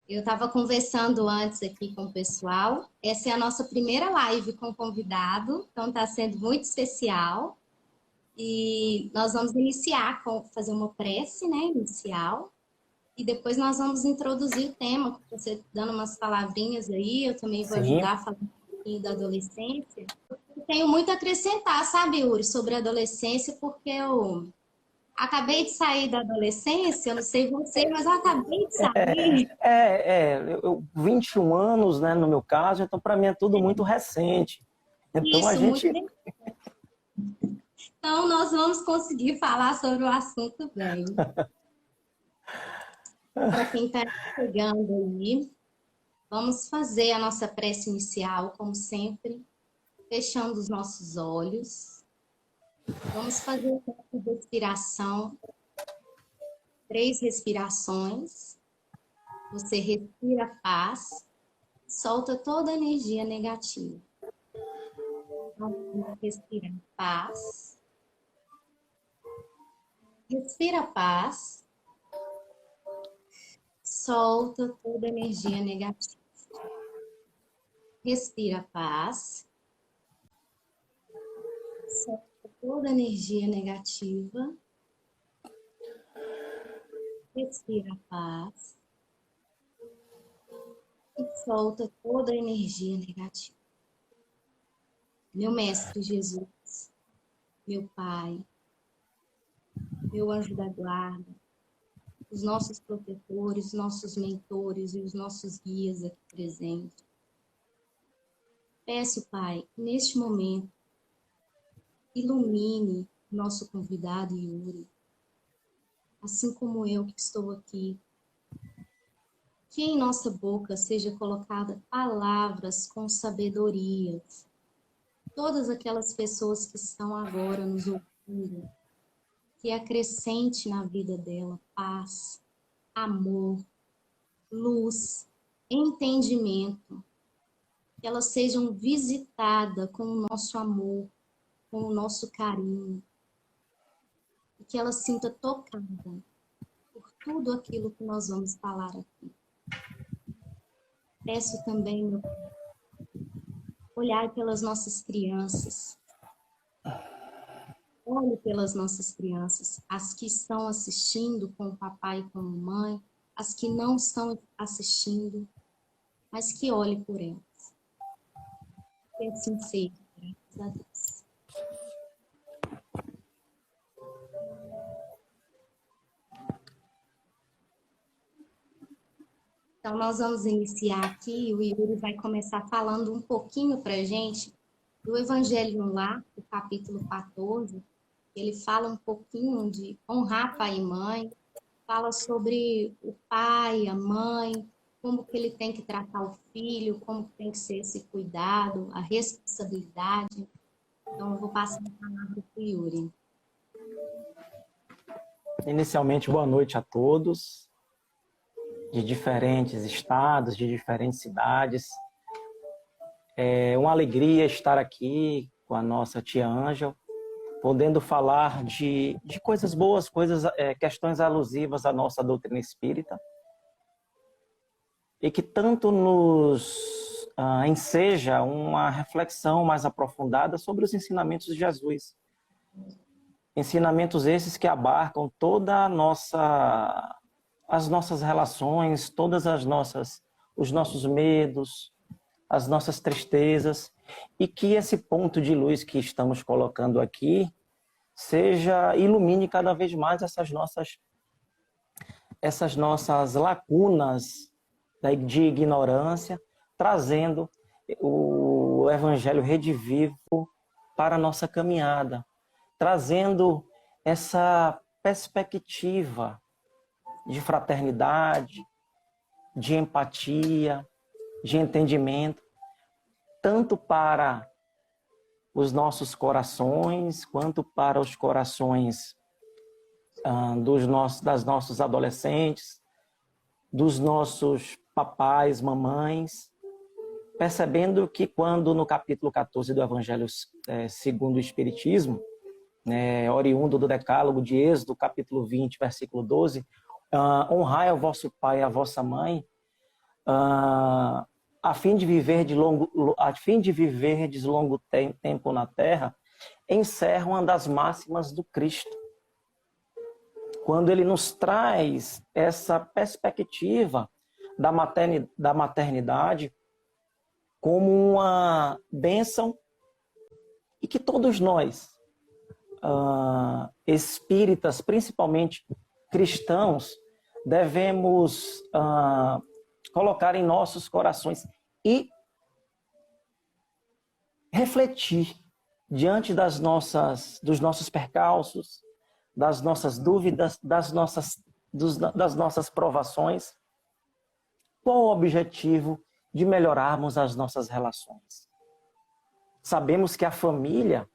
Eu estava conversando antes aqui com o pessoal. Essa é a nossa primeira live com convidado, então está sendo muito especial. E nós vamos iniciar com fazer uma prece, né, inicial. E depois nós vamos introduzir o tema, você dando umas palavrinhas aí, eu também vou Sim. ajudar a falar um pouquinho da adolescência. Eu tenho muito a acrescentar, sabe, Yuri, sobre a adolescência, porque eu acabei de sair da adolescência, eu não sei você, mas eu acabei de sair. 21 anos, né, no meu caso, então para mim é tudo muito recente. Então a Isso, muito gente... bem. Então, nós vamos conseguir falar sobre o assunto bem. Para quem está chegando aí, vamos fazer a nossa prece inicial, como sempre, fechando os nossos olhos. Vamos fazer uma respiração, 3 respirações. Você respira a paz, solta toda a energia negativa. Então, vamos respirar paz. Respira a paz. Solta toda a energia negativa. Respira a paz. Solta toda a energia negativa. Respira a paz. E solta toda a energia negativa. Meu Mestre Jesus, meu Pai, meu anjo da guarda, os nossos protetores, os nossos mentores e os nossos guias aqui presentes. Peço, Pai, que neste momento, ilumine nosso convidado Yuri, assim como eu que estou aqui. Que em nossa boca seja colocada palavras com sabedoria. Todas aquelas pessoas que estão agora nos ouvindo, que acrescente na vida dela paz, amor, luz, entendimento. Que elas sejam visitadas com o nosso amor, com o nosso carinho. E que ela sinta tocada por tudo aquilo que nós vamos falar aqui. Peço também, meu Pai, olhar pelas nossas crianças. Olhe pelas nossas crianças, as que estão assistindo com o papai e com a mamãe, as que não estão assistindo, mas que olhe por elas. Que assim seja, graças a Deus. Então, nós vamos iniciar aqui, o Yuri vai começar falando um pouquinho para a gente do Evangelho no Lar, do capítulo 14. Ele fala um pouquinho de honrar pai e mãe, fala sobre o pai, a mãe, como que ele tem que tratar o filho, como que tem que ser esse cuidado, a responsabilidade. Então, eu vou passar a palavra para o Yuri. Inicialmente, boa noite a todos, de diferentes estados, de diferentes cidades. É uma alegria estar aqui com a nossa tia Ângela, podendo falar de coisas boas, questões alusivas à nossa doutrina espírita, e que tanto nos enseja uma reflexão mais aprofundada sobre os ensinamentos de Jesus. Ensinamentos esses que abarcam toda as nossas relações, os nossos medos, as nossas tristezas, e que esse ponto de luz que estamos colocando aqui ilumine cada vez mais essas nossas lacunas de ignorância, trazendo o Evangelho redivivo para a nossa caminhada, trazendo essa perspectiva de fraternidade, de empatia, de entendimento, tanto para os nossos corações, quanto para os corações das nossos adolescentes, dos nossos papais, mamães, percebendo que quando no capítulo 14 do Evangelho segundo o Espiritismo, oriundo do Decálogo de Êxodo, capítulo 20, versículo 12, honrai ao vosso pai e à vossa mãe, a fim de viver de longo tempo na Terra, encerra uma das máximas do Cristo. Quando ele nos traz essa perspectiva da maternidade como uma bênção, e que todos nós, espíritas, principalmente cristãos, devemos colocar em nossos corações e refletir diante dos nossos percalços, das nossas dúvidas, das nossas provações. Qual o objetivo de melhorarmos as nossas relações? Sabemos que a família,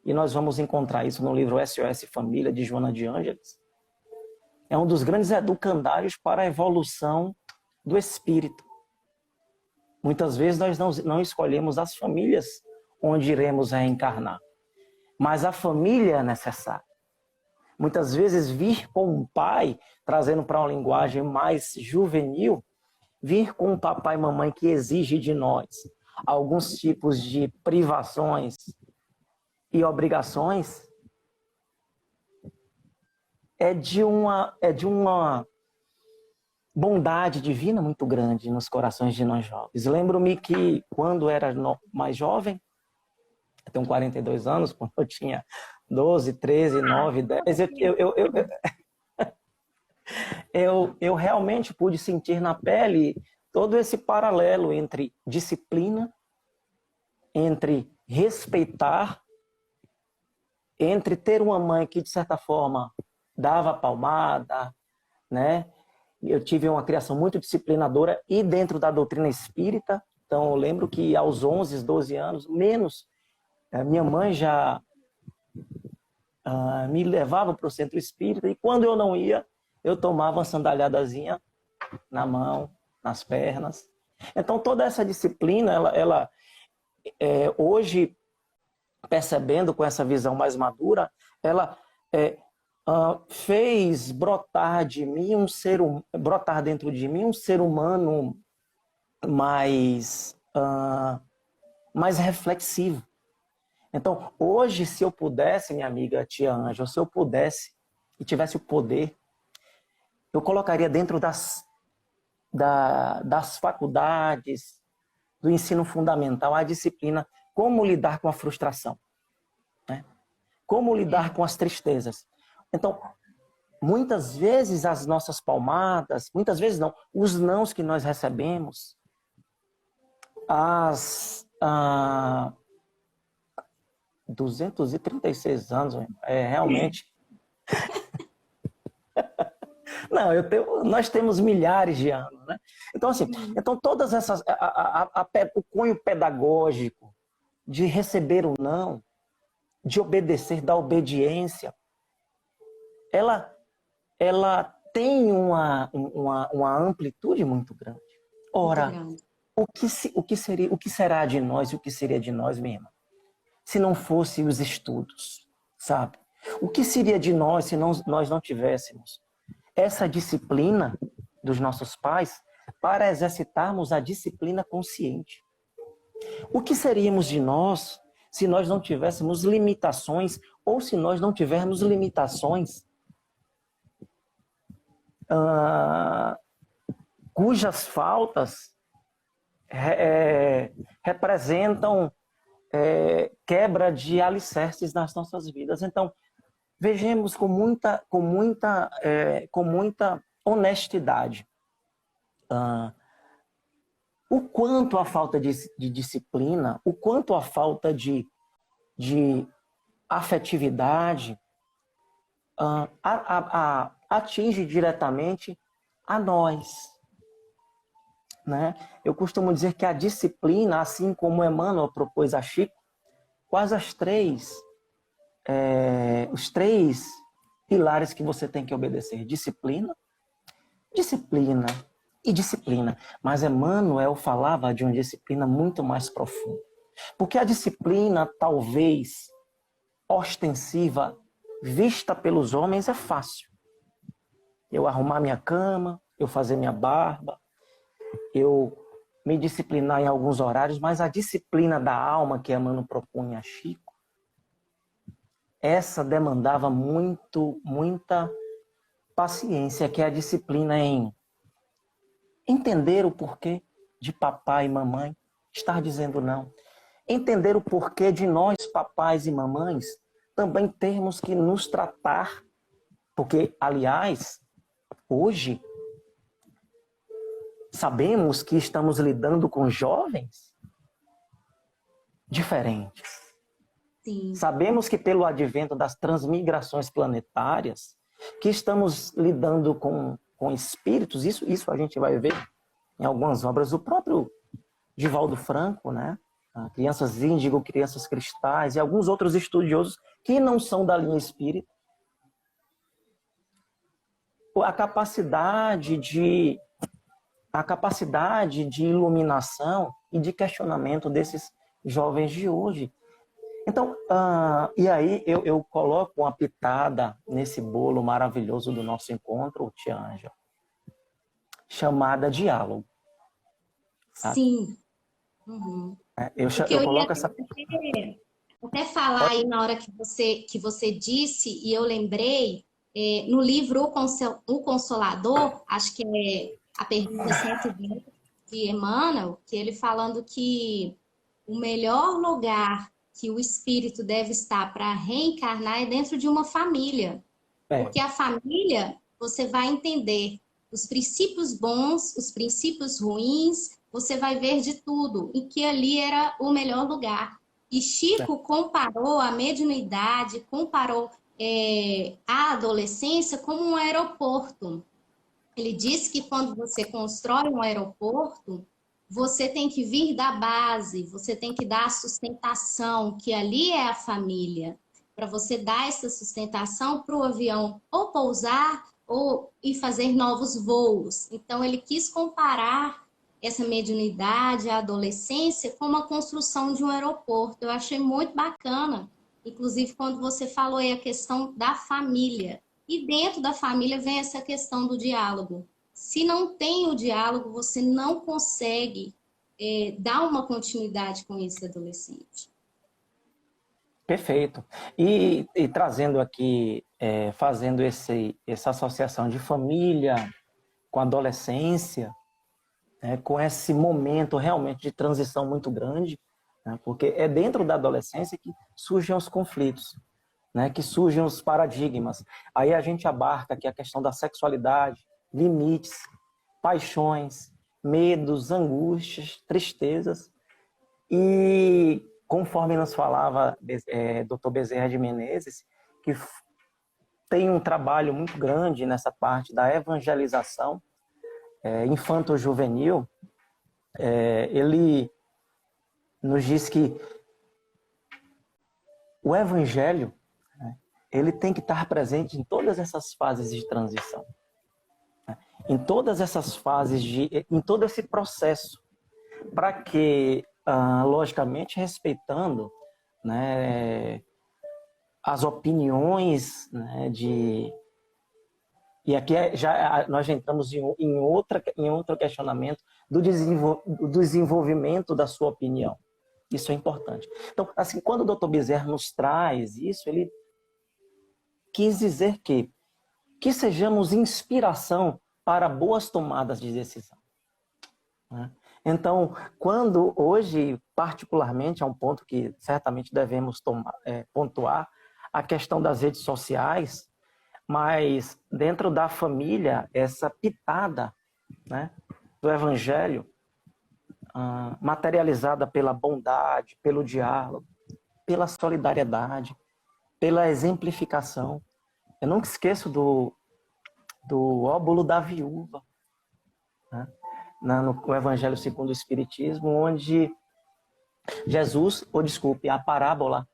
e nós vamos encontrar isso no livro SOS Família, de Joana de Ângeles, é um dos grandes educandários para a evolução do espírito. Muitas vezes nós não escolhemos as famílias onde iremos reencarnar, mas a família é necessária. Muitas vezes vir com um pai, trazendo para uma linguagem mais juvenil, vir com um papai e mamãe que exige de nós alguns tipos de privações e obrigações, é de uma bondade divina muito grande nos corações de nós jovens. Lembro-me que quando era mais jovem, eu tenho 42 anos, quando eu tinha 12, 13, 9, 10, eu realmente pude sentir na pele todo esse paralelo entre disciplina, entre respeitar, entre ter uma mãe que, de certa forma, dava palmada, né? Eu tive uma criação muito disciplinadora e dentro da doutrina espírita. Então, eu lembro que aos 11, 12 anos, menos, minha mãe já me levava para o centro espírita, e quando eu não ia, eu tomava uma sandalhadazinha na mão, nas pernas. Então, toda essa disciplina, ela hoje, percebendo com essa visão mais madura, ela fez brotar dentro de mim um ser humano mais reflexivo. Então, hoje, se eu pudesse, minha amiga tia Ângela, se eu pudesse e tivesse o poder, eu colocaria dentro das faculdades, do ensino fundamental, a disciplina como lidar com a frustração, né? Como lidar com as tristezas. Então, muitas vezes as nossas palmadas, muitas vezes não, os nãos que nós recebemos, 236 anos, realmente. Não, nós temos milhares de anos, né? Então, assim, todas essas, o cunho pedagógico de receber o não, de obedecer, da obediência, ela tem uma amplitude muito grande. Ora, o que será de nós e o que seria de nós, minha irmã, se não fossem os estudos, sabe? O que seria de nós se nós não tivéssemos essa disciplina dos nossos pais para exercitarmos a disciplina consciente? O que seríamos de nós se nós não tivéssemos limitações, ou se nós não tivermos limitações cujas faltas representam quebra de alicerces nas nossas vidas? Então, vejamos com muita honestidade o quanto a falta de disciplina, o quanto a falta de afetividade atinge diretamente a nós, né? Eu costumo dizer que a disciplina, assim como Emmanuel propôs a Chico, quais os três pilares que você tem que obedecer: disciplina, disciplina e disciplina. Mas Emmanuel falava de uma disciplina muito mais profunda. Porque a disciplina, talvez ostensiva, vista pelos homens, é fácil. Eu arrumar minha cama, eu fazer minha barba, eu me disciplinar em alguns horários, mas a disciplina da alma que Emmanuel propunha a Chico, essa demandava muita paciência, que é a disciplina em entender o porquê de papai e mamãe estar dizendo não. Entender o porquê de nós, papais e mamães, também termos que nos tratar. Porque, aliás, hoje, sabemos que estamos lidando com jovens diferentes. Sim. Sabemos que pelo advento das transmigrações planetárias, que estamos lidando com espíritos, isso a gente vai ver em algumas obras do próprio Divaldo Franco, né? Crianças índigo, crianças cristais e alguns outros estudiosos que não são da linha espírita. A capacidade de iluminação e de questionamento desses jovens de hoje. Então, e aí eu coloco uma pitada nesse bolo maravilhoso do nosso encontro, Tia Ângela, chamada diálogo. Sabe? Sim. Uhum. Eu coloco essa... Até falar aí na hora que você disse, e eu lembrei, no livro O Consolador, acho que é a pergunta 120 de Emmanuel, que ele falando que o melhor lugar que o espírito deve estar para reencarnar é dentro de uma família. Porque a família, você vai entender os princípios bons, os princípios ruins, você vai ver de tudo, e que ali era o melhor lugar. E Chico comparou a mediunidade, comparou a adolescência como um aeroporto. Ele disse que quando você constrói um aeroporto, você tem que vir da base, você tem que dar a sustentação, que ali é a família, para você dar essa sustentação para o avião ou pousar e fazer novos voos. Então, ele quis comparar essa mediunidade, a adolescência, com a construção de um aeroporto. Eu achei muito bacana, inclusive quando você falou aí a questão da família. E dentro da família vem essa questão do diálogo. Se não tem o diálogo, você não consegue dar uma continuidade com esse adolescente. Perfeito. E trazendo aqui, fazendo essa associação de família com adolescência, com esse momento realmente de transição muito grande, né, porque é dentro da adolescência que surgem os conflitos, né, que surgem os paradigmas. Aí a gente abarca aqui a questão da sexualidade, limites, paixões, medos, angústias, tristezas. E conforme nos falava Dr. Bezerra de Menezes, que tem um trabalho muito grande nessa parte da evangelização infanto-juvenil, ele nos diz que o evangelho, ele tem que estar presente em todas essas fases de transição. Em todas essas fases, em todo esse processo, para que, logicamente, respeitando, né, as opiniões, né, e aqui nós já entramos em outro questionamento do desenvolvimento da sua opinião. Isso é importante. Então, assim, quando o Dr. Bezerra nos traz isso, ele quis dizer que sejamos inspiração para boas tomadas de decisão. Né? Então, quando hoje, particularmente, é um ponto que certamente devemos pontuar, a questão das redes sociais, mas dentro da família, essa pitada, né, do evangelho, materializada pela bondade, pelo diálogo, pela solidariedade, pela exemplificação. Eu nunca esqueço do óbolo da viúva, né, no Evangelho segundo o Espiritismo, onde Jesus, a parábola,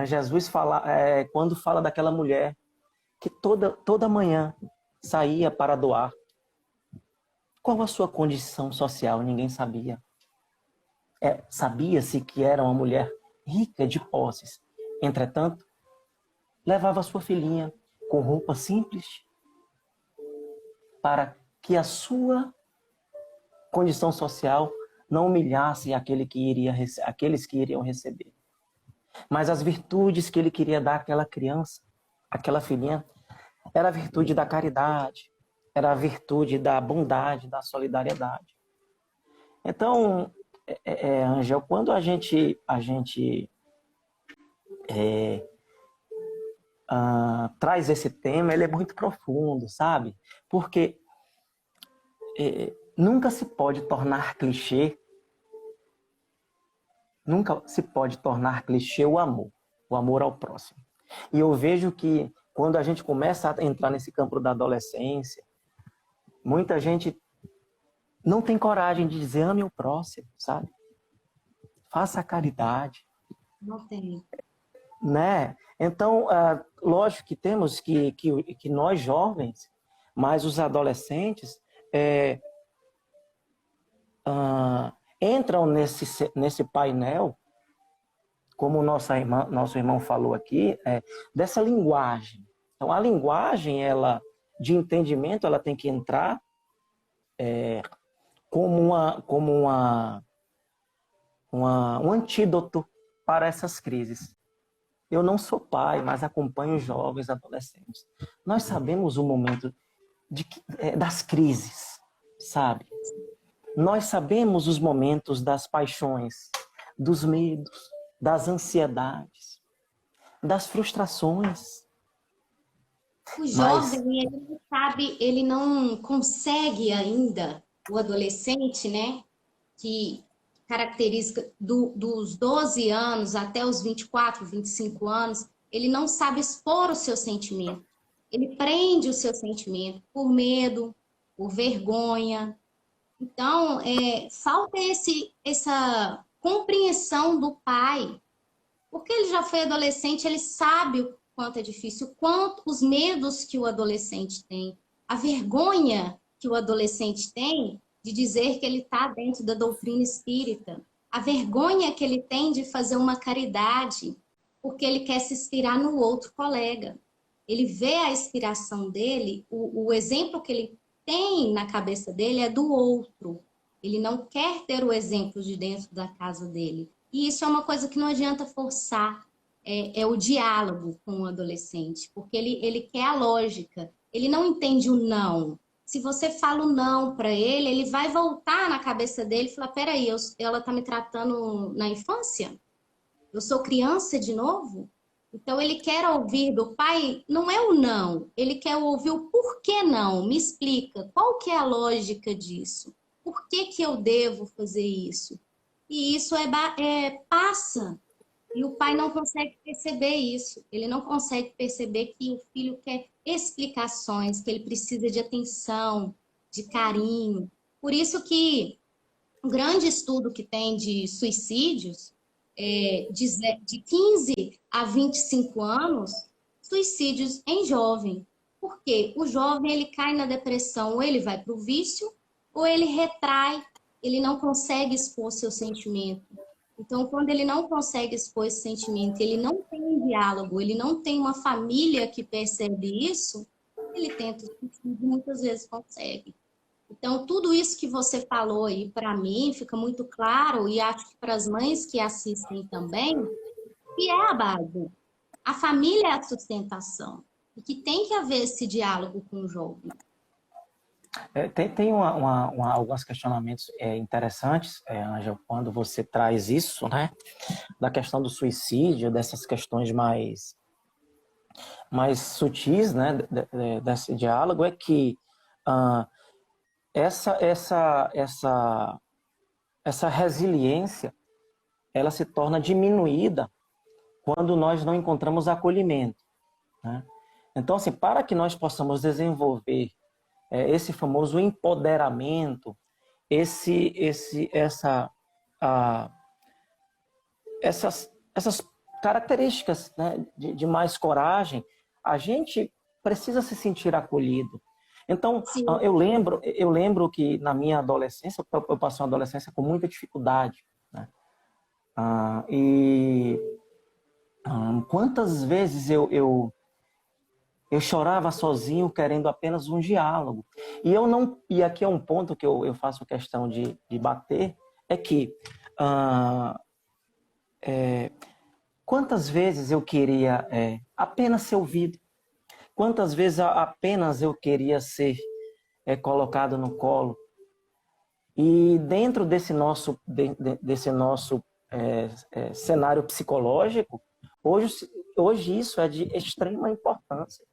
Jesus quando fala daquela mulher que toda manhã saía para doar. Qual a sua condição social? Ninguém sabia. Sabia-se que era uma mulher rica de posses. Entretanto, levava sua filhinha com roupa simples para que a sua condição social não humilhasse aqueles que iriam receber. Mas as virtudes que ele queria dar àquela criança, àquela filhinha, era a virtude da caridade, era a virtude da bondade, da solidariedade. Então, Ângel, quando a gente traz esse tema, ele é muito profundo, sabe? Porque nunca se pode tornar clichê, o amor ao próximo. E eu vejo que quando a gente começa a entrar nesse campo da adolescência, muita gente não tem coragem de dizer ame o próximo, sabe? Faça a caridade. Não tem. Né? Então, lógico que temos que nós jovens, mas os adolescentes entram nesse painel, como nosso irmão falou aqui, dessa linguagem. Então, a linguagem de entendimento, ela tem que entrar como um antídoto para essas crises. Eu não sou pai, mas acompanho jovens, adolescentes. Nós sabemos o momento das crises, sabe? Nós sabemos os momentos das paixões, dos medos, das ansiedades, das frustrações. O jovem, ele não sabe, ele não consegue ainda, o adolescente, né? Que característica dos 12 anos até os 24, 25 anos, ele não sabe expor o seu sentimento. Ele prende o seu sentimento por medo, por vergonha. Então, falta essa compreensão do pai. Porque ele já foi adolescente, ele sabe o quanto é difícil, o quanto os medos que o adolescente tem, a vergonha que o adolescente tem de dizer que ele está dentro da doutrina espírita, a vergonha que ele tem de fazer uma caridade, porque ele quer se inspirar no outro colega. Ele vê a inspiração dele, o exemplo que ele tem na cabeça dele é do outro. Ele não quer ter o exemplo de dentro da casa dele. E isso é uma coisa que não adianta forçar, é o diálogo com o adolescente, porque ele quer a lógica, ele não entende o não. Se você fala o não para ele, ele vai voltar na cabeça dele e falar, peraí, ela está me tratando na infância? Eu sou criança de novo? Então ele quer ouvir do pai, não é o não, ele quer ouvir o porquê não, me explica, qual que é a lógica disso? Por que que eu devo fazer isso? E isso passa. E o pai não consegue perceber isso. Ele não consegue perceber que o filho quer explicações, que ele precisa de atenção, de carinho. Por isso que um grande estudo que tem de suicídios, de 15 a 25 anos, suicídios em jovem. Porque o jovem ele cai na depressão, ou ele vai para o vício, ou ele retrai, ele não consegue expor seu sentimento. Então, quando ele não consegue expor esse sentimento, ele não tem um diálogo, ele não tem uma família que percebe isso, ele tenta suicídio e muitas vezes consegue. Então, tudo isso que você falou aí, para mim, fica muito claro, e acho que para as mães que assistem também, que é a base. A família é a sustentação. E que tem que haver esse diálogo com o jovem. Tem alguns questionamentos interessantes, Ângela, quando você traz isso, né? Da questão do suicídio, dessas questões mais sutis, né? Desse diálogo, é que essa resiliência, ela se torna diminuída quando nós não encontramos acolhimento, né? Então, assim, para que nós possamos desenvolver esse famoso empoderamento, essas características, né, de mais coragem, a gente precisa se sentir acolhido. Então, eu lembro que na minha adolescência, eu passei uma adolescência com muita dificuldade, né? Quantas vezes eu Eu chorava sozinho, querendo apenas um diálogo. E aqui é um ponto que eu faço questão de bater, é que quantas vezes eu queria apenas ser ouvido? Quantas vezes apenas eu queria ser colocado no colo? E dentro desse nosso cenário psicológico, hoje isso é de extrema importância.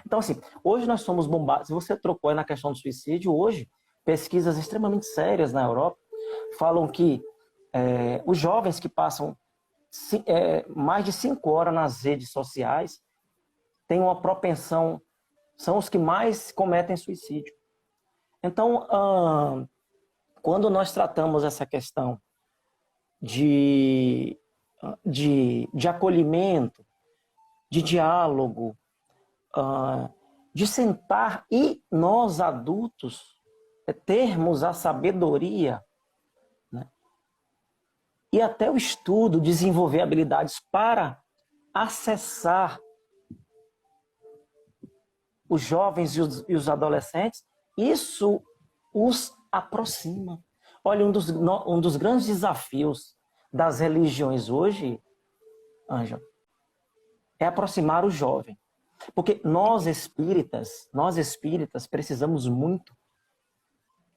Então, assim, hoje nós somos bombardeados. Se você trocou aí na questão do suicídio, hoje, pesquisas extremamente sérias na Europa falam que os jovens que passam mais de 5 horas nas redes sociais têm uma propensão, são os que mais cometem suicídio. Então, quando nós tratamos essa questão de acolhimento, de diálogo, de sentar e nós adultos termos a sabedoria, né, e até o estudo, desenvolver habilidades para acessar os jovens e os adolescentes, isso os aproxima. Olha, um dos grandes desafios das religiões hoje, Ângela, é aproximar o jovem. Porque nós espíritas precisamos muito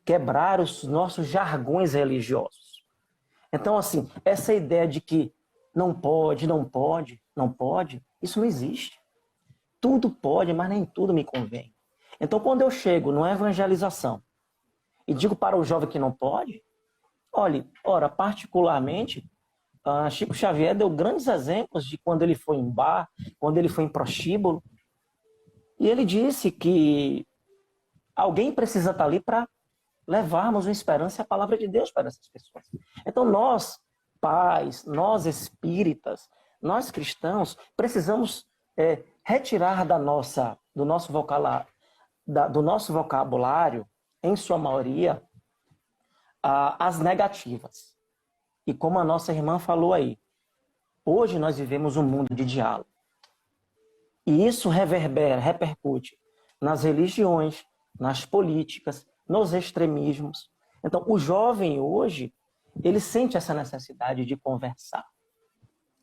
quebrar os nossos jargões religiosos. Então, assim, essa ideia de que não pode, isso não existe. Tudo pode, mas nem tudo me convém. Então, quando eu chego numa evangelização e digo para o jovem que não pode, ora, particularmente, Chico Xavier deu grandes exemplos de quando ele foi em bar, quando ele foi em prostíbulo, e ele disse que alguém precisa estar ali para levarmos uma esperança e a palavra de Deus para essas pessoas. Então nós, pais, nós espíritas, nós cristãos, precisamos retirar do nosso vocabulário, em sua maioria, as negativas. E como a nossa irmã falou aí, hoje nós vivemos um mundo de diálogo. E isso repercute nas religiões, nas políticas, nos extremismos. Então, o jovem hoje, ele sente essa necessidade de conversar.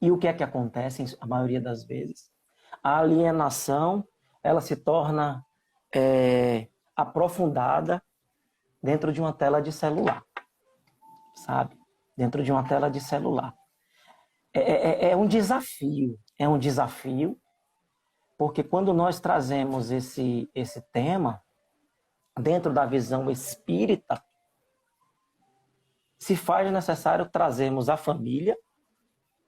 E o que é que acontece, a maioria das vezes? A alienação, ela se torna aprofundada dentro de uma tela de celular, sabe? Dentro de uma tela de celular. É um desafio, porque quando nós trazemos esse tema dentro da visão espírita, se faz necessário trazermos a família,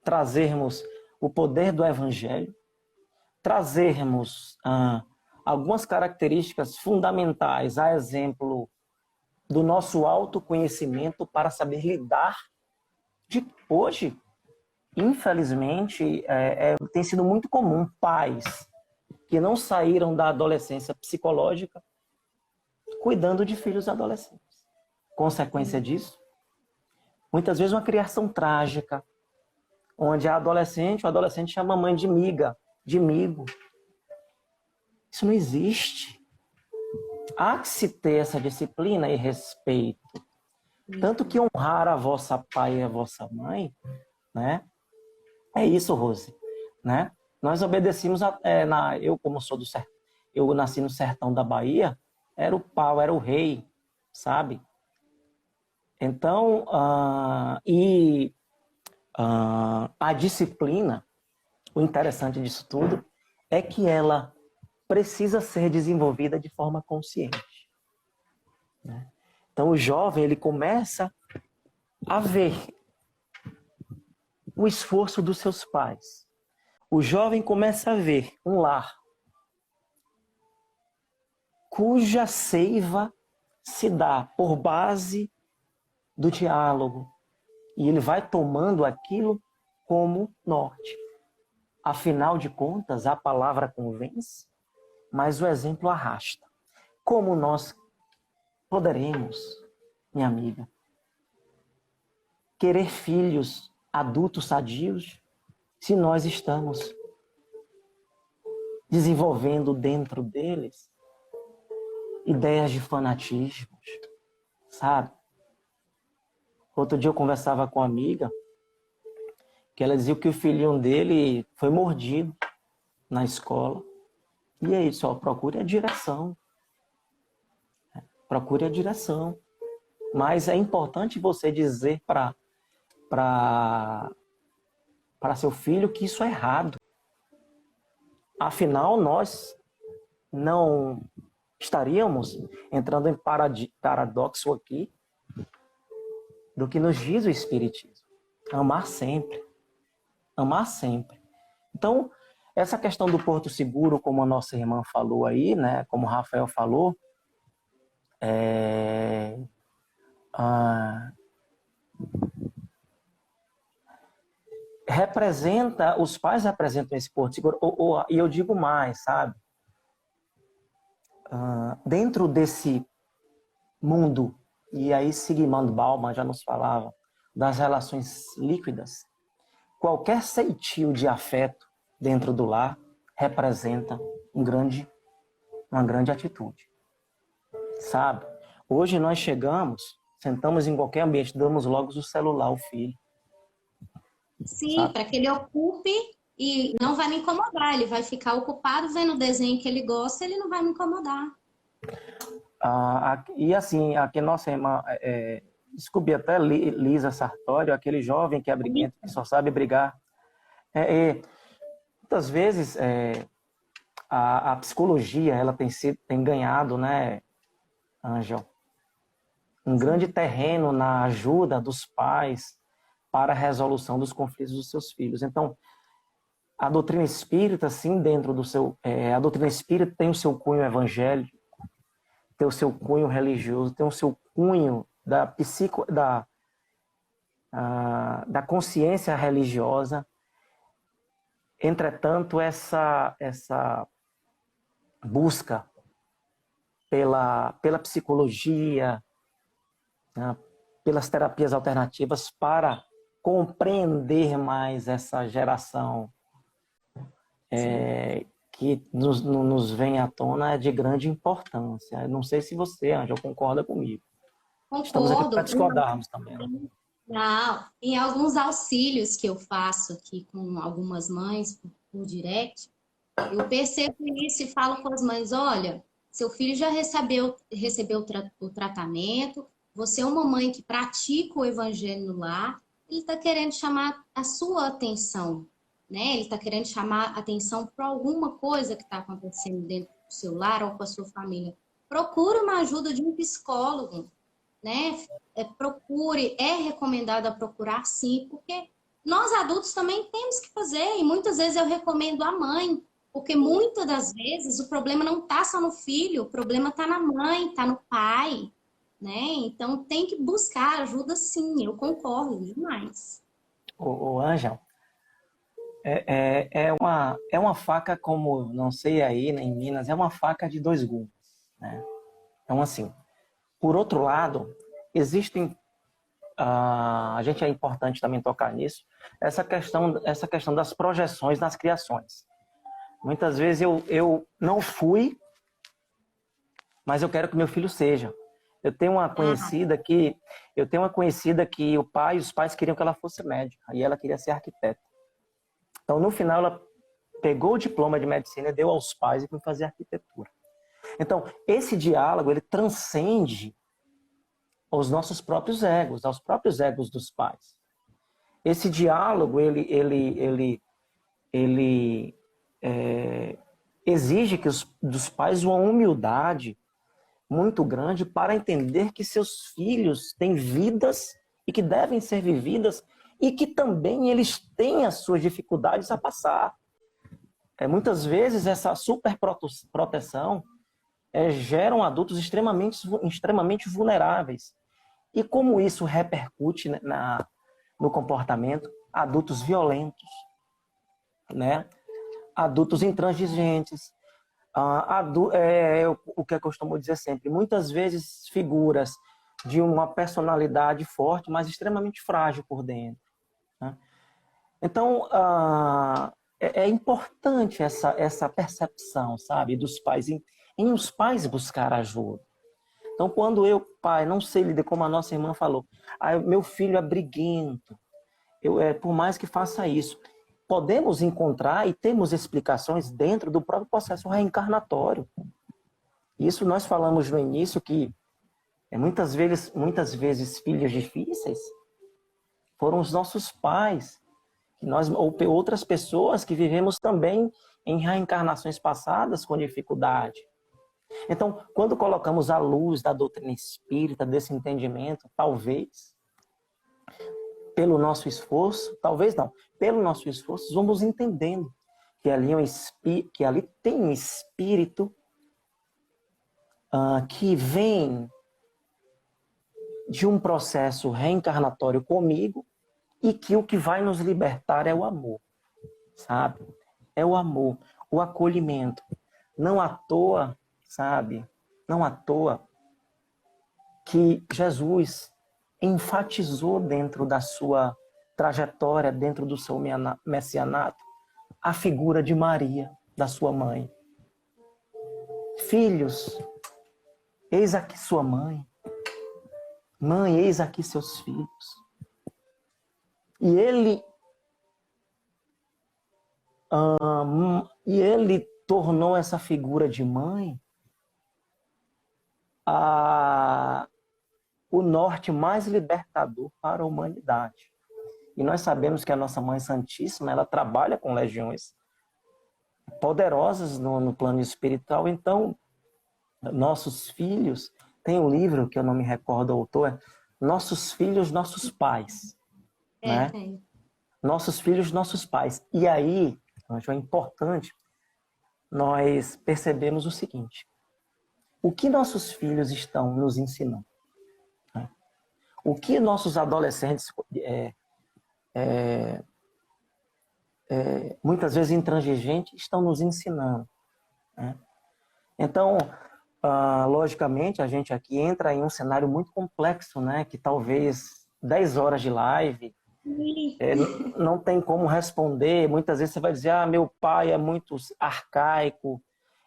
trazermos o poder do evangelho, trazermos algumas características fundamentais, a exemplo do nosso autoconhecimento para saber lidar. Hoje, infelizmente, tem sido muito comum pais que não saíram da adolescência psicológica cuidando de filhos adolescentes. Consequência disso, muitas vezes uma criação trágica, onde o adolescente chama a mãe de miga, de migo. Isso não existe. Há que se ter essa disciplina e respeito. Tanto que honrar a vossa pai e a vossa mãe, né? É isso, Rose, né? Nós obedecemos, eu como sou do sertão, eu nasci no sertão da Bahia, era o pau, era o rei, sabe? Então, a disciplina, o interessante disso tudo, é que ela precisa ser desenvolvida de forma consciente, né? Então, o jovem, ele começa a ver o esforço dos seus pais. O jovem começa a ver um lar cuja seiva se dá por base do diálogo. E ele vai tomando aquilo como norte. Afinal de contas, a palavra convence, mas o exemplo arrasta. Como nós poderemos, minha amiga, querer filhos adultos sadios se nós estamos desenvolvendo dentro deles ideias de fanatismos, sabe? Outro dia eu conversava com uma amiga que ela dizia que o filhinho dele foi mordido na escola. E aí, só procure a direção. Procure a direção. Mas é importante você dizer para seu filho que isso é errado. Afinal, nós não estaríamos entrando em paradoxo aqui do que nos diz o Espiritismo. Amar sempre. Amar sempre. Então, essa questão do porto seguro, como a nossa irmã falou aí, né, como o Rafael falou, os pais representam esse porto seguro, e eu digo mais, sabe? Dentro desse mundo, e aí Sigmund Bauman já nos falava das relações líquidas, qualquer ceitil de afeto dentro do lar representa uma grande atitude, sabe? Hoje nós chegamos, sentamos em qualquer ambiente, damos logo o celular ao filho. Sim, para que ele ocupe e não vai me incomodar. Ele vai ficar ocupado vendo o desenho que ele gosta, ele não vai me incomodar. E assim, aqui nossa irmã, descobri até Lisa Sartório, aquele jovem que é briguento, que só sabe brigar. Muitas vezes a psicologia ela tem ganhado, né, Ângel, um grande terreno na ajuda dos pais para a resolução dos conflitos dos seus filhos. Então, a doutrina espírita, sim, dentro do seu... a doutrina espírita tem o seu cunho evangélico, tem o seu cunho religioso, tem o seu cunho da consciência religiosa. Entretanto, essa busca pela psicologia, né, pelas terapias alternativas para compreender mais essa geração que nos vem à tona é de grande importância. Eu não sei se você, Ângela, concorda comigo. Concordo. Estamos aqui para discordarmos também. Não, em alguns auxílios que eu faço aqui com algumas mães por direct, eu percebo isso e falo com as mães, olha, seu filho já recebeu o tratamento, você é uma mãe que pratica o evangelho no lar, ele está querendo chamar a sua atenção, né? Ele está querendo chamar a atenção para alguma coisa que está acontecendo dentro do seu lar ou com a sua família. Procure uma ajuda de um psicólogo, né? É recomendado a procurar sim, porque nós adultos também temos que fazer, e muitas vezes eu recomendo a mãe, porque muitas das vezes o problema não está só no filho, o problema está na mãe, está no pai, né? Então tem que buscar ajuda sim, eu concordo demais. O Ângela, é uma faca como, não sei aí, né, em Minas, é uma faca de dois gumes, né? Então, assim, por outro lado, existem, a gente é importante também tocar nisso, essa questão das projeções nas criações. Muitas vezes eu não fui, mas eu quero que meu filho seja. Eu tenho uma conhecida que os pais queriam que ela fosse médica e ela queria ser arquiteta. Então, no final, ela pegou o diploma de medicina, deu aos pais e foi fazer arquitetura. Então, esse diálogo, ele transcende aos nossos próprios egos, aos próprios egos dos pais. Esse diálogo, ele exige dos pais uma humildade muito grande para entender que seus filhos têm vidas e que devem ser vividas e que também eles têm as suas dificuldades a passar. Muitas vezes essa superproteção geram adultos extremamente vulneráveis. E como isso repercute no comportamento? Adultos violentos, né? Adultos intransigentes, o que eu costumo dizer sempre, muitas vezes figuras de uma personalidade forte, mas extremamente frágil por dentro, né? Então, é importante essa percepção, sabe, dos pais, em os pais buscar ajuda. Então, quando eu, pai, não sei lidar, como a nossa irmã falou, meu filho é briguento, por mais que faça isso, podemos encontrar e temos explicações dentro do próprio processo reencarnatório. Isso nós falamos no início que muitas vezes filhos difíceis foram os nossos pais, que nós, ou outras pessoas que vivemos também em reencarnações passadas com dificuldade. Então, quando colocamos a luz da doutrina espírita, desse entendimento, talvez, pelo nosso esforço, talvez não, pelo nosso esforço, vamos entendendo que ali tem um espírito que vem de um processo reencarnatório comigo e que o que vai nos libertar é o amor, sabe? É o amor, o acolhimento. Não à toa, sabe? Não à toa que Jesus enfatizou dentro da sua trajetória, dentro do seu messianato, a figura de Maria, da sua mãe. Filhos, eis aqui sua mãe. Mãe, eis aqui seus filhos. E ele tornou essa figura de mãe o norte mais libertador para a humanidade. E nós sabemos que a nossa Mãe Santíssima, ela trabalha com legiões poderosas no plano espiritual. Então, nossos filhos, tem um livro que eu não me recordo o autor, Nossos Filhos, Nossos Pais. Né? Tem. Nossos filhos, nossos pais. E aí, é importante nós percebemos o seguinte: o que nossos filhos estão nos ensinando? Né? O que nossos adolescentes, muitas vezes intransigentes, estão nos ensinando? Né? Então, logicamente, a gente aqui entra em um cenário muito complexo, né? Que talvez 10 horas de live não tem como responder. Muitas vezes você vai dizer, meu pai é muito arcaico,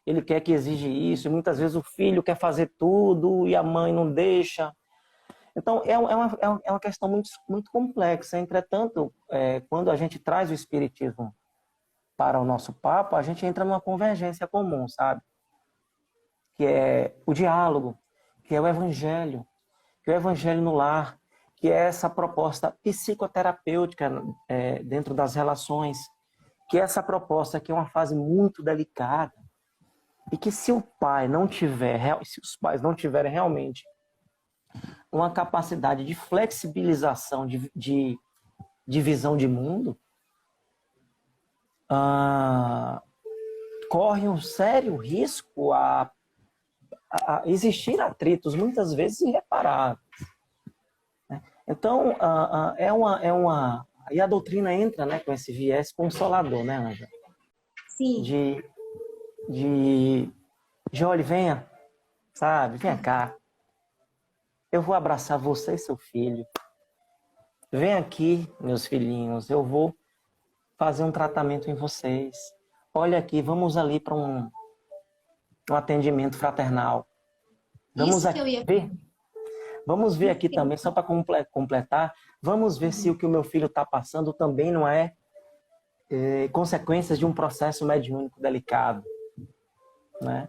ele quer que exige isso, e muitas vezes o filho quer fazer tudo e a mãe não deixa. Então, é uma questão muito, muito complexa. Entretanto, quando a gente traz o Espiritismo para o nosso papo, a gente entra numa convergência comum, sabe? Que é o diálogo, que é o Evangelho, que é o Evangelho no lar, que é essa proposta psicoterapêutica dentro das relações, que é essa proposta que é uma fase muito delicada, e que se os pais não tiverem realmente uma capacidade de flexibilização, de visão de mundo, corre um sério risco a existir atritos, muitas vezes irreparáveis. Então, e a doutrina entra, né, com esse viés consolador, né, Anja? Sim. Olha, venha, sabe, venha cá. Eu vou abraçar você e seu filho. Vem aqui, meus filhinhos, eu vou fazer um tratamento em vocês. Olha aqui, vamos ali para um atendimento fraternal. Vamos aqui ver. Vamos ver aqui também, só para completar, vamos ver se o que o meu filho está passando também não é consequências de um processo mediúnico delicado. Né?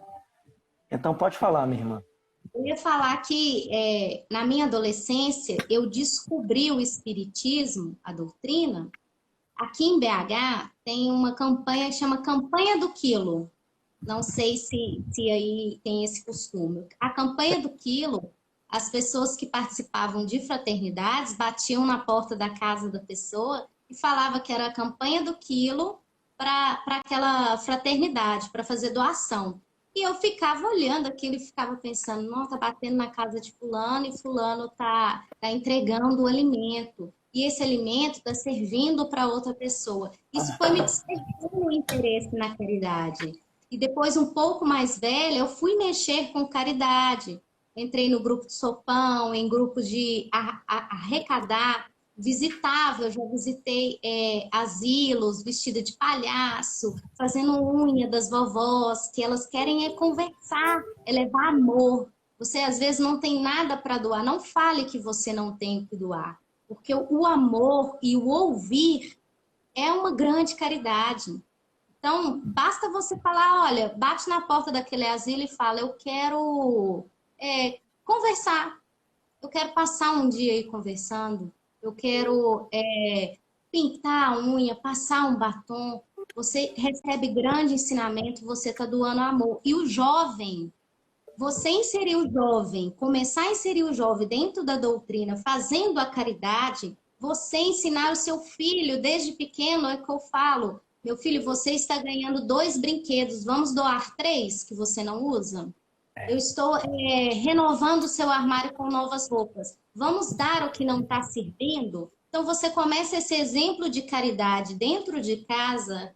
Então, pode falar, minha irmã. Eu ia falar que, na minha adolescência, eu descobri o Espiritismo, a doutrina. Aqui em BH tem uma campanha que chama Campanha do Quilo. Não sei se aí tem esse costume. A Campanha do Quilo, as pessoas que participavam de fraternidades batiam na porta da casa da pessoa e falava que era a Campanha do Quilo para aquela fraternidade, para fazer doação. E eu ficava olhando aquilo e ficava pensando, não, tá batendo na casa de fulano e fulano tá entregando o alimento. E esse alimento está servindo para outra pessoa. Isso foi me despertando o interesse na caridade. E depois, um pouco mais velha, eu fui mexer com caridade. Entrei no grupo de sopão, em grupos de arrecadar visitava, eu já visitei asilos, vestida de palhaço, fazendo unha das vovós, que elas querem conversar, levar amor. Você às vezes não tem nada para doar, não fale que você não tem o que doar, porque o amor e o ouvir é uma grande caridade. Então, basta você falar, olha, bate na porta daquele asilo e fala, eu quero conversar, eu quero passar um dia aí conversando, eu quero pintar a unha, passar um batom. Você recebe grande ensinamento, você está doando amor. E o jovem, você inserir o jovem, começar a inserir o jovem dentro da doutrina, fazendo a caridade, você ensinar o seu filho desde pequeno, é que eu falo, meu filho, você está ganhando 2 brinquedos, vamos doar 3 que você não usa? Eu estou renovando o seu armário com novas roupas. Vamos dar o que não está servindo? Então você começa esse exemplo de caridade dentro de casa,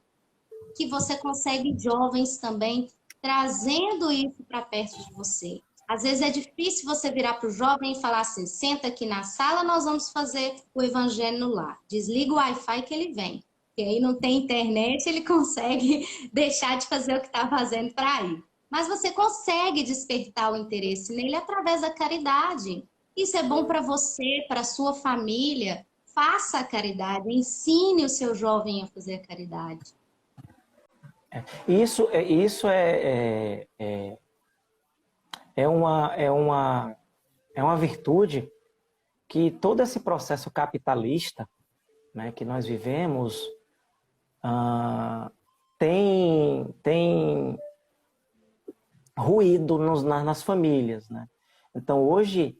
que você consegue jovens também trazendo isso para perto de você. Às vezes é difícil você virar para o jovem e falar assim, senta aqui na sala, nós vamos fazer o evangelho no lar. Desliga o Wi-Fi que ele vem. Porque aí não tem internet, ele consegue deixar de fazer o que está fazendo para ir. Mas você consegue despertar o interesse nele através da caridade. Isso é bom para você, para a sua família. Faça a caridade, ensine o seu jovem a fazer a caridade. Isso é uma virtude que todo esse processo capitalista, né, que nós vivemos tem ruído nas famílias, né? Então hoje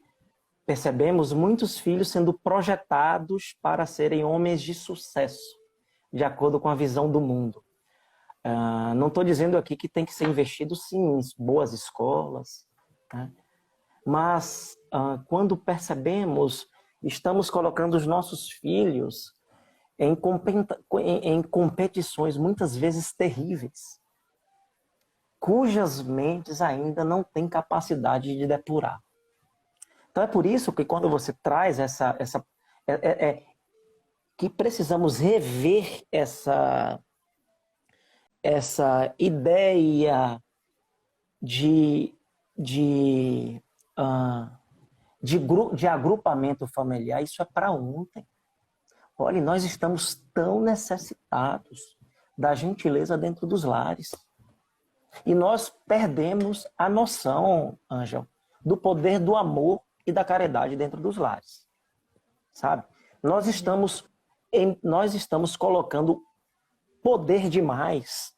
percebemos muitos filhos sendo projetados para serem homens de sucesso, de acordo com a visão do mundo. Não estou dizendo aqui que tem que ser investido sim em boas escolas, né? Mas quando percebemos, estamos colocando os nossos filhos em competições muitas vezes terríveis, cujas mentes ainda não têm capacidade de depurar. Então é por isso que quando você traz que precisamos rever essa ideia de agrupamento familiar, isso é para ontem. Olha, nós estamos tão necessitados da gentileza dentro dos lares. E nós perdemos a noção, Ângel, do poder do amor e da caridade dentro dos lares. Sabe? Nós estamos colocando poder demais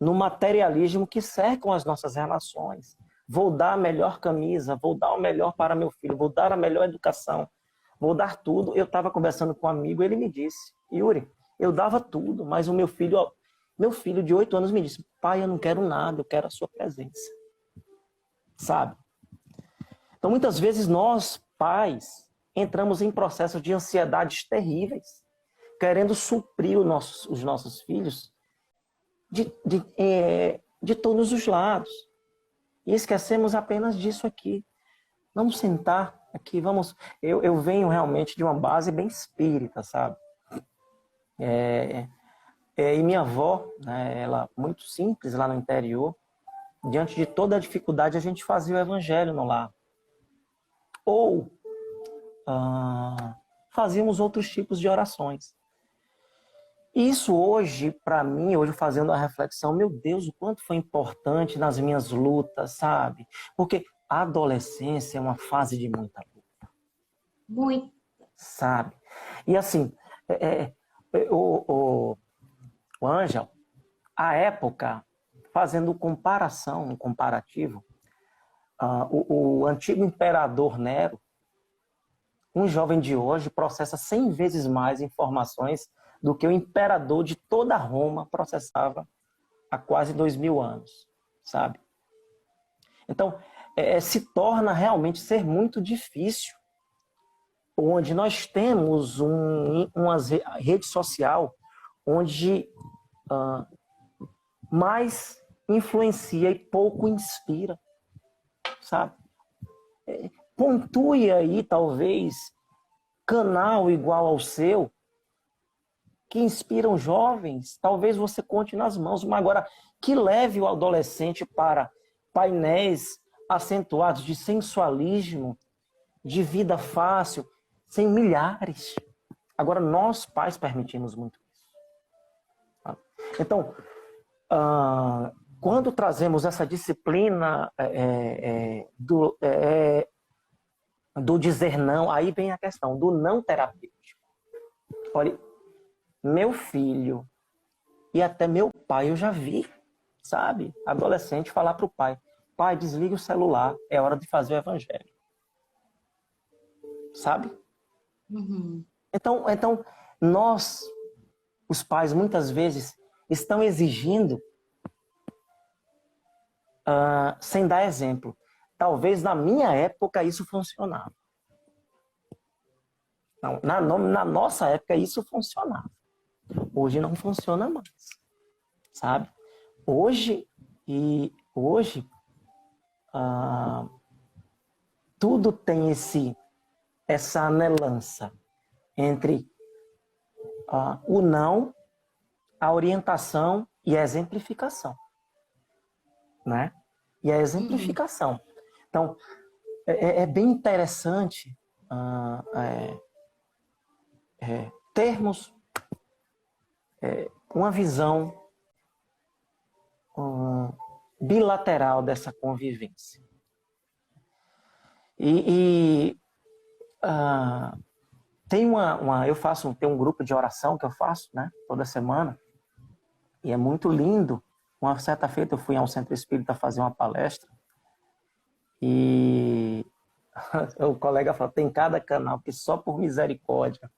no materialismo que cercam as nossas relações. Vou dar a melhor camisa, vou dar o melhor para meu filho, vou dar a melhor educação, vou dar tudo. Eu estava conversando com um amigo, ele me disse, Yuri, eu dava tudo, mas o meu filho de 8 anos me disse, pai, eu não quero nada, eu quero a sua presença. Sabe? Então, muitas vezes nós, pais, entramos em processos de ansiedades terríveis, querendo suprir os nossos filhos de todos os lados. E esquecemos apenas disso aqui. Vamos sentar aqui, vamos... Eu venho realmente de uma base bem espírita, sabe? E minha avó, né, ela muito simples lá no interior, diante de toda a dificuldade, a gente fazia o evangelho no lar. Ou fazíamos outros tipos de orações. Isso hoje, para mim, hoje fazendo a reflexão, meu Deus, o quanto foi importante nas minhas lutas, sabe? Porque a adolescência é uma fase de muita luta. Muito. Sabe? E assim, o Ângel, a época, fazendo um comparativo, o antigo imperador Nero, um jovem de hoje processa 100 vezes mais informações do que o imperador de toda Roma processava há quase 2000 anos, sabe? Então, se torna realmente ser muito difícil, onde nós temos uma rede social onde mais influencia e pouco inspira, sabe? Pontue aí, talvez, canal igual ao seu, que inspiram jovens, talvez você conte nas mãos, mas agora que leve o adolescente para painéis acentuados de sensualismo, de vida fácil, sem milhares. Agora, nós pais permitimos muito isso. Então, quando trazemos essa disciplina do dizer não, aí vem a questão do não terapêutico. Olha, meu filho e até meu pai eu já vi, sabe? Adolescente falar para o pai: pai, desliga o celular, é hora de fazer o evangelho. Sabe? Uhum. Então, nós, os pais, muitas vezes, estão exigindo sem dar exemplo. Talvez na minha época isso funcionava. Não, na nossa época isso funcionava. Hoje não funciona mais. Sabe? Hoje tudo tem essa anelança entre o não, a orientação e a exemplificação. Né? E a exemplificação. Então, é bem interessante termos uma visão bilateral dessa convivência. Tem tem um grupo de oração que eu faço, né, toda semana, e é muito lindo. Uma certa feita eu fui a um centro espírita fazer uma palestra e o colega falou: tem cada canal que só por misericórdia.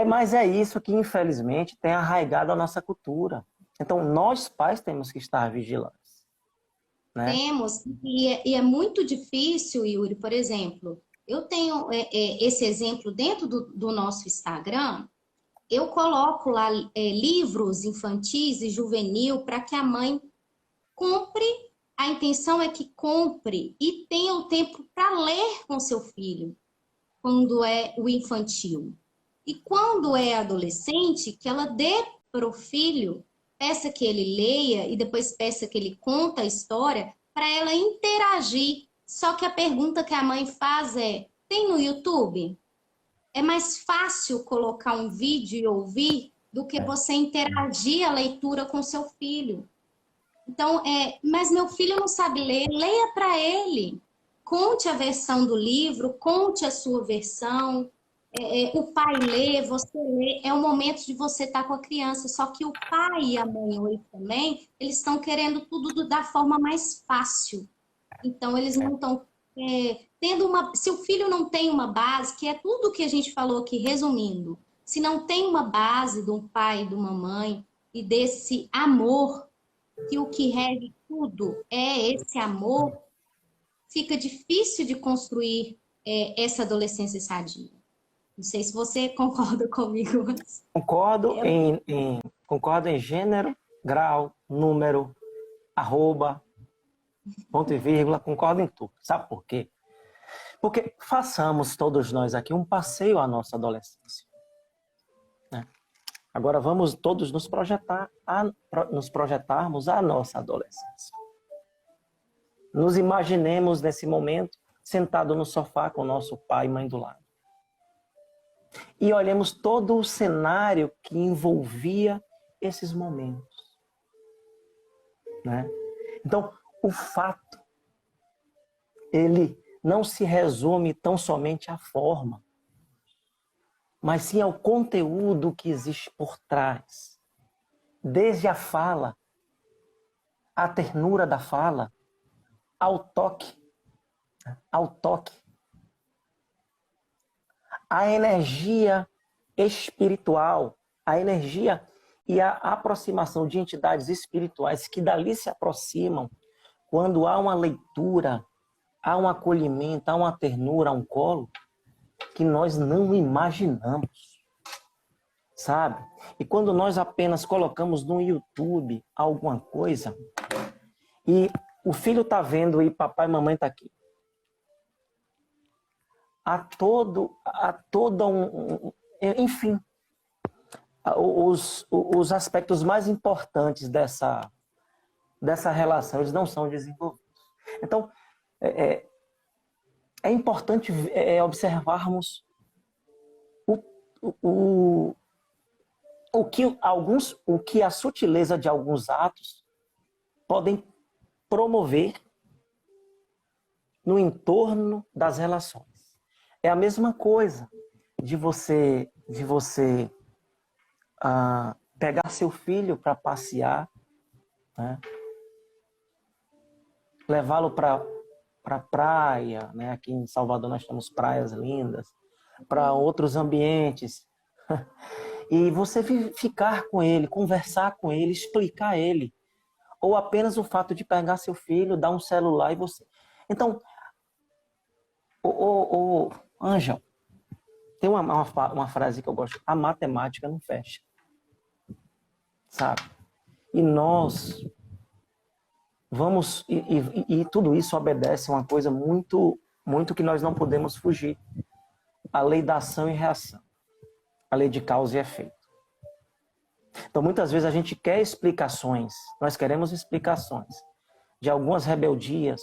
Mas é isso que infelizmente tem arraigado a nossa cultura. Então nós pais temos que estar vigilantes. Né? Temos, e é muito difícil, Yuri, por exemplo, eu tenho esse exemplo dentro do nosso Instagram. Eu coloco lá livros infantis e juvenil para que a mãe compre. A intenção é que compre e tenha o tempo para ler com seu filho, quando é o infantil. E quando é adolescente, que ela dê para o filho, peça que ele leia e depois peça que ele conte a história para ela interagir. Só que a pergunta que a mãe faz é: tem no YouTube? É mais fácil colocar um vídeo e ouvir do que você interagir a leitura com seu filho. Então, mas meu filho não sabe ler, leia para ele. Conte a versão do livro, conte a sua versão. O pai lê, você lê. É o momento de você estar com a criança. Só que o pai e a mãe hoje também, eles estão querendo tudo da forma mais fácil. Então, eles não estão tendo uma... Se o filho não tem uma base, que é tudo que a gente falou aqui, resumindo, se não tem uma base de um pai e de uma mãe e desse amor, que o que rege tudo é esse amor, fica difícil de construir essa adolescência sadia. Não sei se você concorda comigo. Mas... Concordo em gênero, grau, número, arroba, ponto e vírgula, concordo em tudo. Sabe por quê? Porque façamos todos nós aqui um passeio à nossa adolescência. Né? Agora vamos todos nos projetarmos à nossa adolescência. Nos imaginemos nesse momento sentado no sofá com nosso pai e mãe do lado. E olhemos todo o cenário que envolvia esses momentos. Né? Então, o fato, ele não se resume tão somente à forma, mas sim ao conteúdo que existe por trás. Desde a fala, a ternura da fala, ao toque, a energia espiritual, a energia e a aproximação de entidades espirituais que dali se aproximam quando há uma leitura, há um acolhimento, há uma ternura, há um colo que nós não imaginamos, sabe? E quando nós apenas colocamos no YouTube alguma coisa e o filho está vendo e papai e mamãe está aqui. a toda enfim, os aspectos mais importantes dessa relação, eles não são desenvolvidos. Então, é importante observarmos o que a sutileza de alguns atos podem promover no entorno das relações. É a mesma coisa de você pegar seu filho para passear, né? Levá-lo para praia, né? Aqui em Salvador nós temos praias lindas, para outros ambientes. E você ficar com ele, conversar com ele, explicar a ele. Ou apenas o fato de pegar seu filho, dar um celular e você... Então, Ângela, tem uma frase que eu gosto. A matemática não fecha. Sabe? E nós vamos... E tudo isso obedece a uma coisa muito, muito que nós não podemos fugir. A lei da ação e reação. A lei de causa e efeito. Então, muitas vezes a gente quer explicações, nós queremos explicações de algumas rebeldias,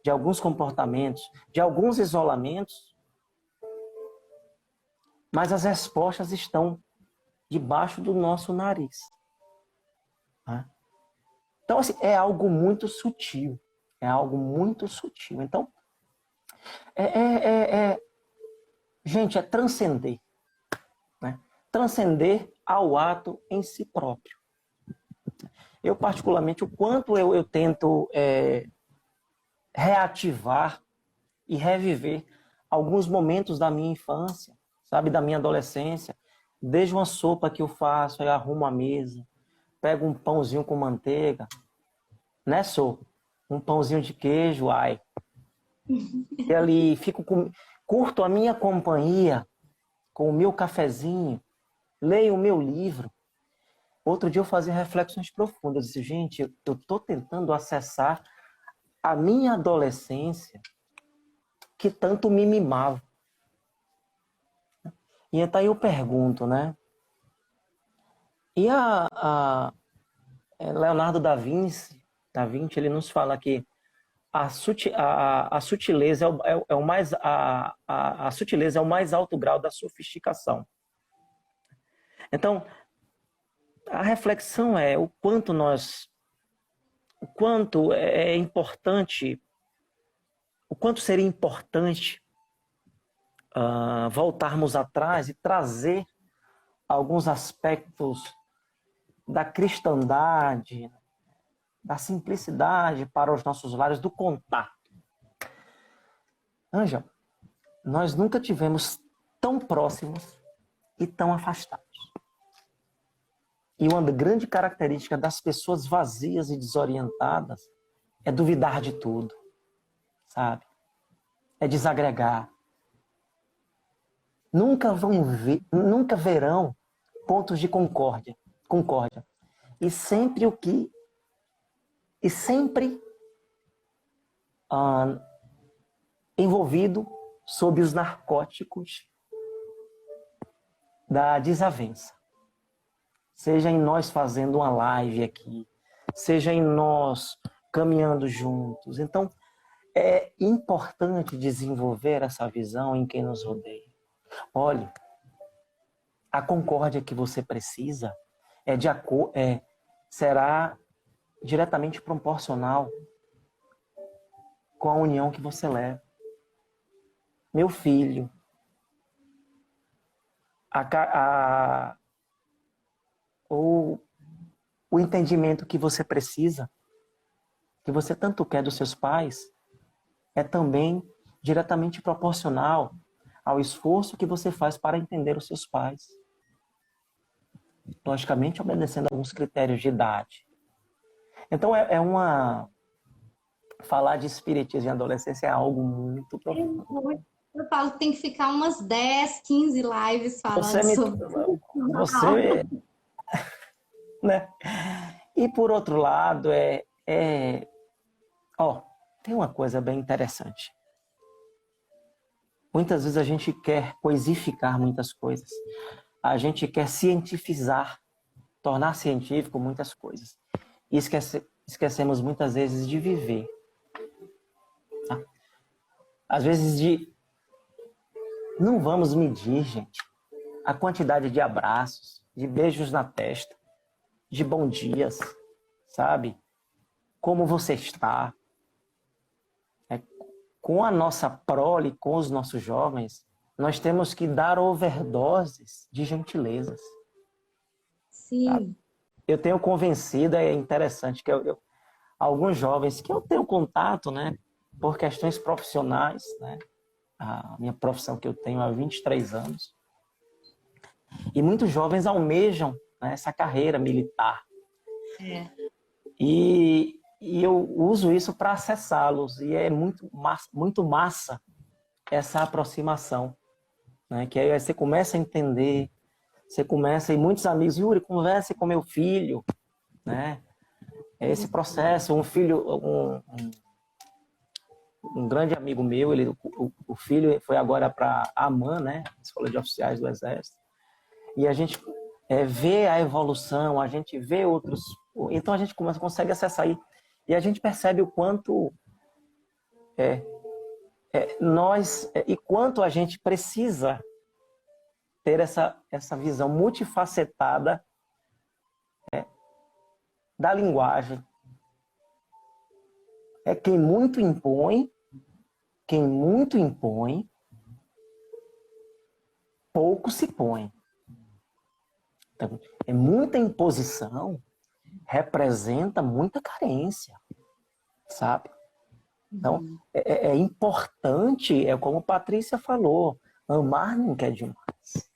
de alguns comportamentos, de alguns isolamentos, mas as respostas estão debaixo do nosso nariz. Né? Então, assim, é algo muito sutil. É algo muito sutil. Então, gente, é transcender. Né? Transcender ao ato em si próprio. Eu, particularmente, o quanto eu tento reativar e reviver alguns momentos da minha infância, sabe, da minha adolescência, desde uma sopa que eu faço, eu arrumo a mesa, pego um pãozinho com manteiga, né, um pãozinho de queijo, ai, e ali curto a minha companhia com o meu cafezinho, leio o meu livro. Outro dia eu fazia reflexões profundas. Eu disse, gente, eu estou tentando acessar a minha adolescência que tanto me mimava. E então eu pergunto, né? E Leonardo da Vinci, ele nos fala que a sutileza é o mais a sutileza é o mais alto grau da sofisticação. Então, a reflexão é o quanto é importante, o quanto seria importante voltarmos atrás e trazer alguns aspectos da cristandade, da simplicidade para os nossos lares, do contato. Ângela, nós nunca tivemos tão próximos e tão afastados. E uma grande característica das pessoas vazias e desorientadas é duvidar de tudo, sabe? É desagregar. Nunca verão pontos de concórdia. E sempre envolvido sob os narcóticos da desavença. Seja em nós fazendo uma live aqui, seja em nós caminhando juntos. Então, é importante desenvolver essa visão em quem nos rodeia. Olhe, a concórdia que você precisa será diretamente proporcional com a união que você leva. Meu filho, o entendimento que você precisa, que você tanto quer dos seus pais, é também diretamente proporcional ao esforço que você faz para entender os seus pais. Logicamente, obedecendo a alguns critérios de idade. Então, falar de espiritismo em adolescência é algo muito profundo. Eu falo que tem que ficar umas 10, 15 lives falando sobre você né? E por outro lado, tem uma coisa bem interessante. muitas vezes a gente quer coisificar muitas coisas. A gente quer cientificar, tornar científico muitas coisas. E esquecemos muitas vezes de viver. Tá? Às vezes não vamos medir, gente, a quantidade de abraços, de beijos na testa, de bom dias, sabe? Como você está? Com a nossa prole, com os nossos jovens, nós temos que dar overdoses de gentilezas. Sim. Sabe? Eu tenho convencido, é interessante, que alguns jovens que eu tenho contato, né, por questões profissionais, né, a minha profissão que eu tenho há 23 anos, e muitos jovens almejam, né, essa carreira militar. É. E eu uso isso para acessá-los, e é muito massa essa aproximação, né? Que aí você começa a entender, e muitos amigos, Yuri, converse com meu filho, né? É esse processo, um grande amigo meu, o filho foi agora para a AMAN, né? Escola de Oficiais do Exército, e a gente vê a evolução, a gente vê outros, então a gente consegue acessar aí. E a gente percebe o quanto e quanto a gente precisa ter essa visão multifacetada da linguagem. Quem muito impõe, pouco se põe. Então, muita imposição representa muita carência, sabe? Então, é importante, como Patrícia falou, amar nunca é demais.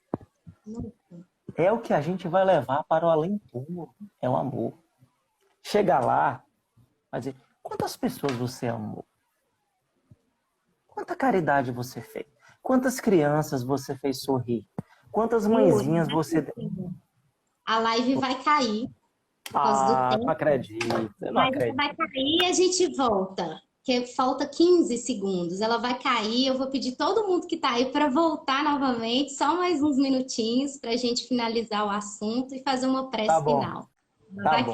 É o que a gente vai levar para o além puro, é o amor. Chega lá, vai dizer, quantas pessoas você amou? Quanta caridade você fez? Quantas crianças você fez sorrir? Quantas mãezinhas você... A live vai cair. Por causa do tempo. Não acredito. Eu não acredito. Vai cair e a gente volta. Que falta 15 segundos. Ela vai cair. Eu vou pedir todo mundo que está aí para voltar novamente. Só mais uns minutinhos para a gente finalizar o assunto e fazer uma prece final. Tá bom.